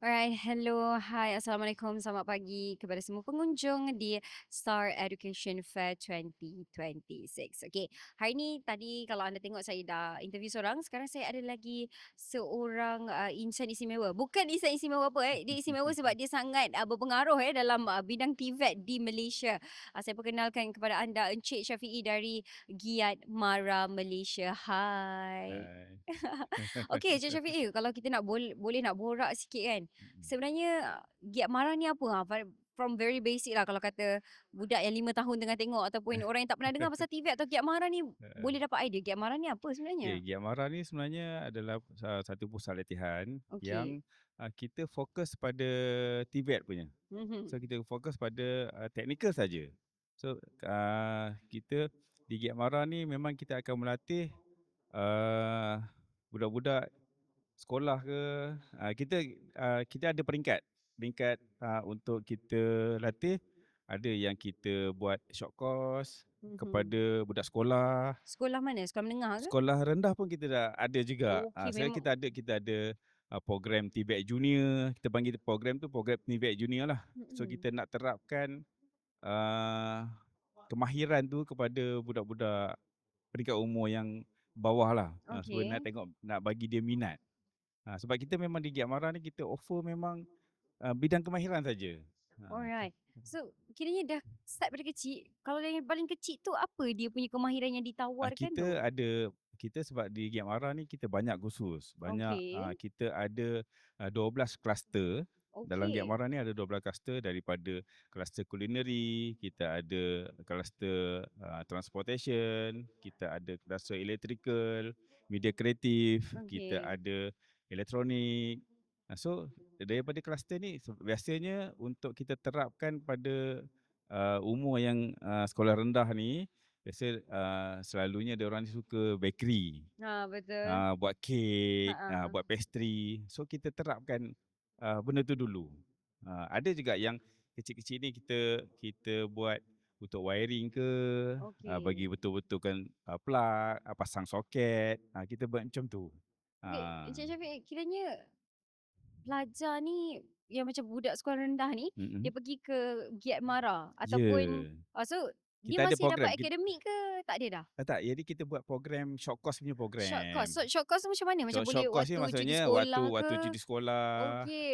Alright, hello, hi, Assalamualaikum, selamat pagi kepada semua pengunjung di Star Education Fair 2026. Okay, hari ni tadi kalau anda tengok saya dah interview seorang, sekarang saya ada lagi seorang insan istimewa. Bukan insan istimewa apa dia istimewa sebab dia sangat berpengaruh dalam bidang TVET di Malaysia. Saya perkenalkan kepada anda Encik Syafiee dari Giat Mara Malaysia. Hai. Hai. Okey, Encik Syafiee, kalau kita nak boleh nak borak sikit kan. Mhm. Sebenarnya Giat Mara ni apa? From very basic lah kalau kata budak yang 5 tahun tengah tengok ataupun orang yang tak pernah dengar pasal TV atau Giat Mara ni Heeh. boleh dapat idea Giat Mara ni apa Okey, sebenarnya? Giat Mara ni sebenarnya adalah satu pusat latihan Okey. yang kita fokus pada TVET punya. Mhm. So kita fokus pada teknikal saja. So kita di Giat Mara ni memang kita akan melatih uh, budak-budak sekolah ke, kita ada peringkat. Peringkat untuk kita latih, ada yang kita buat short course Mhm. kepada budak sekolah. Sekolah mana? Sekolah menengah ke? Sekolah rendah pun kita dah ada juga. Okey, Sekarang kita ada program TVET Junior, kita panggil program tu program TVET Junior lah. So mhm. kita nak terapkan uh, kemahiran tu kepada budak-budak peringkat umur yang bawah lah. Supaya nak Okey. tengok, nak bagi dia minat. Sebab kita memang di Giat Mara ni kita offer memang bidang kemahiran saja. Alright. So, kiranya dah start pada kecil. Kalau yang paling kecil tu apa dia punya kemahiran yang ditawarkan tu? Kita sebab di Giat Mara ni kita banyak kursus, banyak Okey. kita ada 12 kluster. Dalam Giat Okey. Mara ni ada 12 kluster, daripada kluster culinary, kita ada kluster transportation, kita ada kluster electrical, media kreatif, kita Okey. ada elektronik. So daripada kluster ni biasanya untuk kita terapkan pada umur yang sekolah rendah ni, biasa selalunya diorang ni suka bakery, Ha, betul. buat kek, Ha. buat pastry. So kita terapkan benda tu dulu. Ada juga yang kecil-kecil ni kita kita buat untuk wiring ke, bagi Okey. betul-betulkan plug, pasang soket, kita buat macam tu. Okey, Ah, Encik Syafiq, kiranya pelajar ni yang macam budak sekolah rendah ni, dia mm. pergi ke Giat Mara ataupun Ya, so dia kita ada masih program. dapat akademik ke tak ada dah? Tak, jadi kita buat program short course punya Short course. So program. short course tu macam mana? Macam boleh Short course ni waktu cuti maksudnya waktu sekolah waktu ke? cuti sekolah. Okey.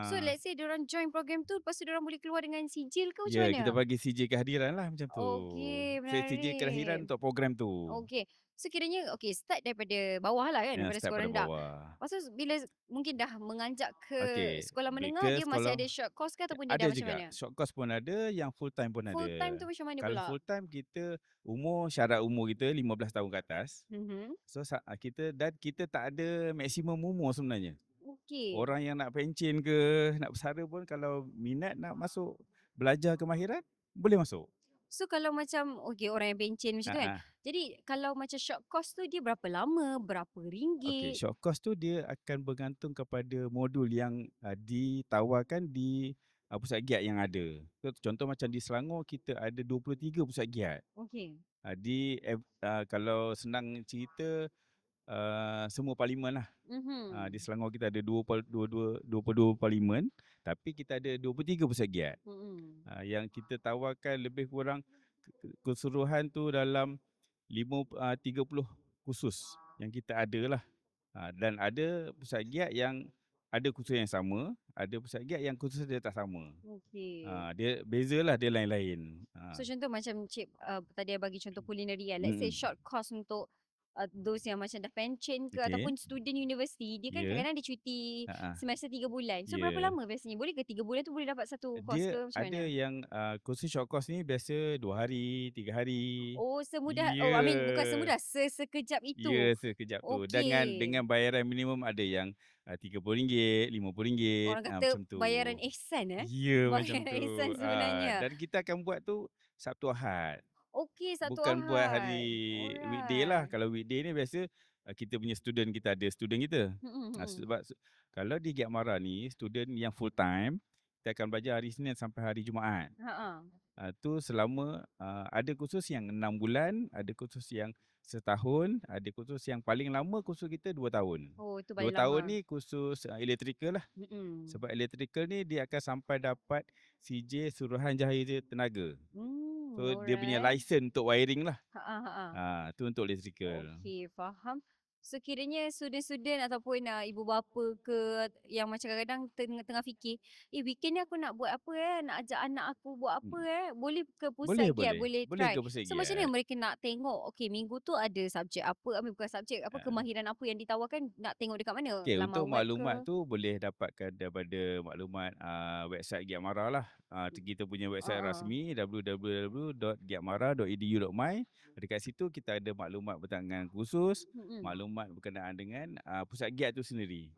So let's say diorang join program tu, lepas tu diorang boleh keluar dengan sijil ke macam Ya, mana? kita bagi CJ kehadiran lah macam tu. Okey, CJ kelahiran menarik. untuk program tu. Okey. So kiranya okey start daripada bawah lah kan, daripada Start sekolah pada rendah. bawah. Lepas tu bila mungkin dah menganjak ke Okey, sekolah menengah, ke dia masih sekolah ada short course ke ataupun dia dah ada macam juga. mana? Short course pun ada, yang full time pun Full time ada. tu macam mana Kalau pula? full time kita syarat umur kita 15 tahun ke atas. Mhm. So kita tak ada maksimum umur sebenarnya. Okey. Orang yang nak pencen ke, nak bersara pun kalau minat nak masuk belajar kemahiran, boleh masuk. So kalau macam okey orang yang pencen macam Ha tu kan. ah. Jadi kalau macam short course tu dia berapa lama? Berapa Okey, ringgit? short course tu dia akan bergantung kepada modul yang ditawarkan di pusat giat yang ada. So, contoh macam di Selangor kita ada 23 pusat giat. Okey. Kalau senang cerita, semua parlimen lah. Di Mhm. Selangor kita ada 22 parlimen, tapi kita ada 23 pusat giat. Mhm. Yang kita tawarkan lebih kurang keseluruhan tu dalam 30 kursus yang kita ada lah. Dan ada pusat giat yang ada kursus yang sama, ada pusat giat yang kursus dia tak sama. Okey. Dia bezalah, dia lain-lain. So contoh macam cik tadi I bagi contoh kulineri kan. Let's say Mm. short course untuk those yang macam dah pencen ke Okey. ataupun student university, dia kan Ya. kadang-kadang dia cuti Ha. semester 3 bulan. So berapa Ya. lama biasanya? Boleh ke 3 bulan tu boleh dapat satu course Dia ke macam ada mana? yang kursus short course ni biasa 2 hari, 3 hari. Oh semudah oh I mean bukan Ya. semudah, sekejap itu. Ya, sekejap tu. Dengan Okey. bayaran minimum ada yang RM30, RM50, Orang kata macam tu. bayaran ihsan Ya, macam Bayaran tu. ihsan sebenarnya. Dan kita akan buat tu Sabtu Ahad. Okey, satu Bukan buat hari Ahad. weekday lah. Alright. Kalau weekday ni biasa kita punya student kita ada student kita. Mhm mhm. Sebab kalau di Giat Mara ni student yang full time, kita akan belajar hari Isnin sampai hari Jumaat. Ha. Tu selama ada kursus yang 6 bulan, ada kursus yang setahun, ada kursus yang paling lama kursus kita 2 tahun. Oh, itu 2 paling tahun lama. ni kursus, electrical lah. Mm. Sebab electrical ni dia akan sampai dapat CJ Suruhanjaya Tenaga. So dia punya Alright. license untuk wiring lah. Ha ha. Tu untuk electrical. Okey, faham. So kiranya student-student ataupun ibu bapa ke yang macam kadang-kadang tengah fikir, weekend ni aku nak buat apa nak ajak anak aku buat apa Hmm, boleh ke boleh pusat giat, boleh. boleh Boleh try. ke pusat So macam mana giat. mereka nak tengok, okey minggu tu ada subjek apa, bukan subjek, apa Ah. kemahiran apa yang ditawarkan, nak tengok dekat mana? Okey, Laman untuk web maklumat ke? tu boleh dapatkan daripada maklumat website Giat Mara lah. Kita punya website Uh-uh. rasmi www.giatmara.edu.my. Dekat situ kita ada maklumat berkaitan dengan kursus, Mm-mm. maklumat berkenaan dengan pusat Giat tu sendiri.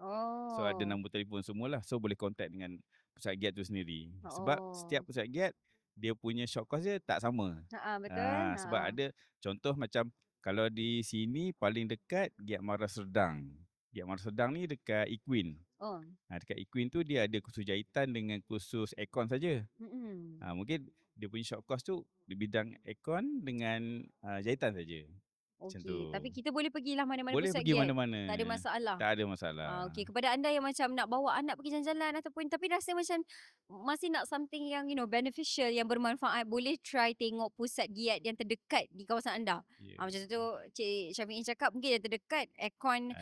So ada Oh. nombor telefon semualah. So boleh contact dengan pusat Giat tu sendiri. Sebab setiap Oh. pusat Giat dia punya short course dia tak sama. Betul. Sebab ada contoh macam kalau di sini paling dekat Giat Mara Serdang. Giat Mara Serdang ni dekat Equine. Oh. Dekat Equine tu dia ada kursus jahitan dengan kursus aircon saja. Mm-mm. Mungkin dia punya short course tu di bidang aircon dengan jahitan saja. Macam tu. Okey, tapi kita boleh pergilah mana-mana Boleh pusat pergi giat. mana-mana. Tak ada masalah. Tak ada masalah. Okey, kepada anda yang macam nak bawa anak pergi jalan-jalan ataupun tapi rasa macam masih nak something yang beneficial, yang bermanfaat, boleh try tengok pusat giat yang terdekat di kawasan anda. Ya. Macam tu Cik Syafiq cakap mungkin yang terdekat aircon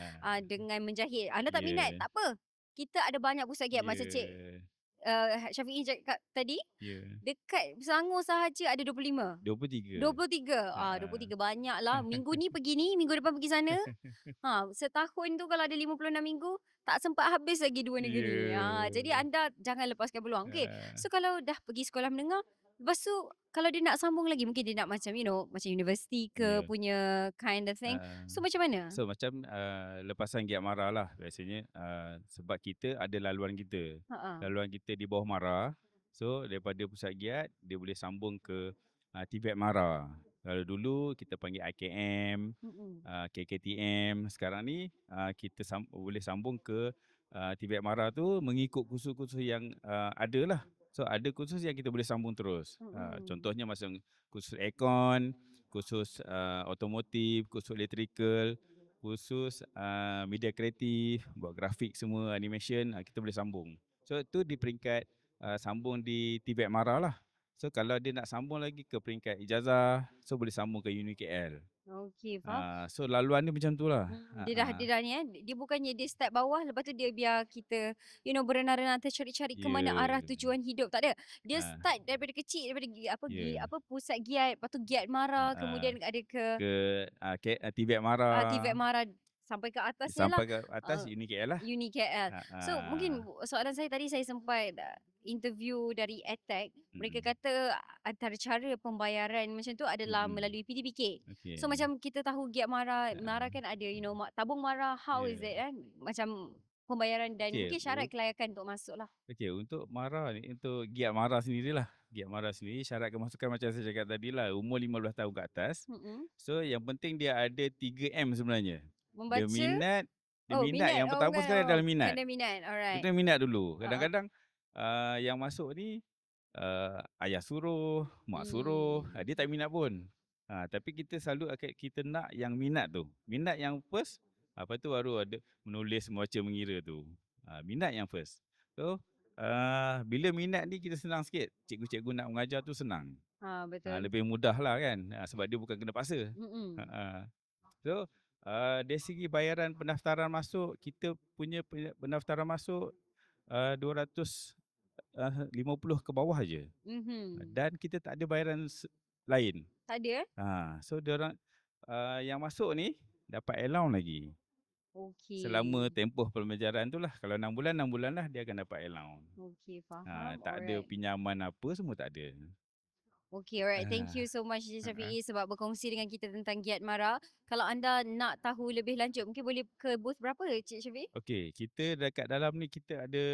dengan menjahit. Anda tak minat, Ya. tak apa. Kita ada banyak pusat giat macam Cik Ya. Syafiq cakap tadi. Ya. Dekat Selangor sahaja ada 25. 23. 23. 23 banyaklah. Minggu ni pergi ni, minggu depan pergi sana. Setahun tu kalau ada 56 minggu, tak sempat habis lagi dua negeri. Jadi Ya. anda jangan lepaskan peluang. Okey. Ah, So kalau dah pergi sekolah menengah, lepas tu kalau dia nak sambung lagi, mungkin dia nak macam macam universiti ke Ya. punya kind of thing. Ah. So macam mana? So macam lepasan Giat Mara lah biasanya sebab kita ada laluan kita. Ha. Laluan kita di bawah Mara. So daripada pusat Giat dia boleh sambung ke TVET Mara. Kalau dulu kita panggil IKM, Mm-mm. KKTM. Sekarang ni kita boleh sambung ke TVET Mara tu mengikut kursus-kursus yang ada lah. So ada kursus yang kita boleh sambung terus. Mm-mm. Contohnya macam kursus aircon, kursus otomotif, kursus electrical, kursus media kreatif, buat grafik semua, animation, kita boleh sambung. So tu di peringkat sambung di TVET Mara lah. So kalau dia nak sambung lagi ke peringkat ijazah, so boleh sambung ke Uni KL. Okey, faham. So laluan dia macam tu lah. Dia dah ni dia bukannya dia start bawah lepas tu dia biar kita berenang-renang tercari-cari ke mana arah tujuan hidup, tak ada. Dia start daripada kecil, daripada pusat giat, lepas tu Giat Mara, kemudian ada ke TVET Mara. TVET Mara sampai ke atasnya lah. Sampai ke atas Uni KL lah. Uni KL. So mungkin soalan saya tadi saya sempat interview dari EdTech. Mereka kata antara cara pembayaran macam tu adalah melalui PTPK. Okay. So macam kita tahu Giat Mara, Mara kan ada tabung Mara, how is it kan? Macam pembayaran dan mungkin syarat kelayakan untuk masuk lah. Okay, untuk Mara ni, untuk Giat Mara sendirilah. Giat Mara sendiri syarat kemasukan macam saya cakap tadi lah, umur 15 tahun ke atas. So yang penting dia ada 3M sebenarnya. Membaca. Dia minat yang pertama sekali adalah minat. Kena minat, alright. Kita minat dulu. Kadang-kadang yang masuk ni ayah suruh, mak suruh, dia tak minat pun. Tapi kita selalu kita nak yang minat tu. Minat yang first, apa tu baru ada menulis, membaca, mengira tu. Minat yang first. So bila minat ni kita senang sikit. Cikgu-cikgu nak mengajar tu senang. Betul. Lebih mudah lah kan. Sebab dia bukan kena paksa. So dari segi bayaran pendaftaran masuk, kita punya pendaftaran masuk 250 ke bawah aja. Dan kita tak ada bayaran lain. Tak ada? So diorang yang masuk ni dapat allowance lagi. Okey. Selama tempoh pembelajaran tu lah. Kalau 6 bulan lah dia akan dapat allowance. Okey, faham. Tak ada pinjaman apa, semua tak ada. Okay, alright. Thank you so much Cik Syafiq sebab berkongsi dengan kita tentang Giat Mara. Kalau anda nak tahu lebih lanjut, mungkin boleh ke booth berapa Cik Syafiq? Okay, kita dekat dalam ni kita ada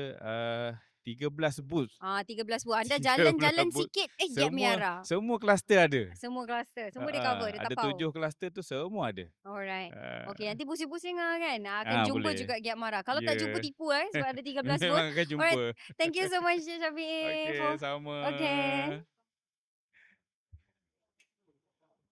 13 booth. 13 booth. Anda jalan-jalan sikit, Giat Mara. Semua kluster ada. Semua kluster. Semua dia cover, dia tapau. Ada 7 kluster tu semua ada. Alright. Okay, nanti pusing-pusing kan. Akan jumpa boleh. juga Giat Mara. Kalau tak jumpa tipu sebab ada 13 booth. Memang akan jumpa. Alright. Thank you so much Cik Syafiq. Okay, sama. Okay.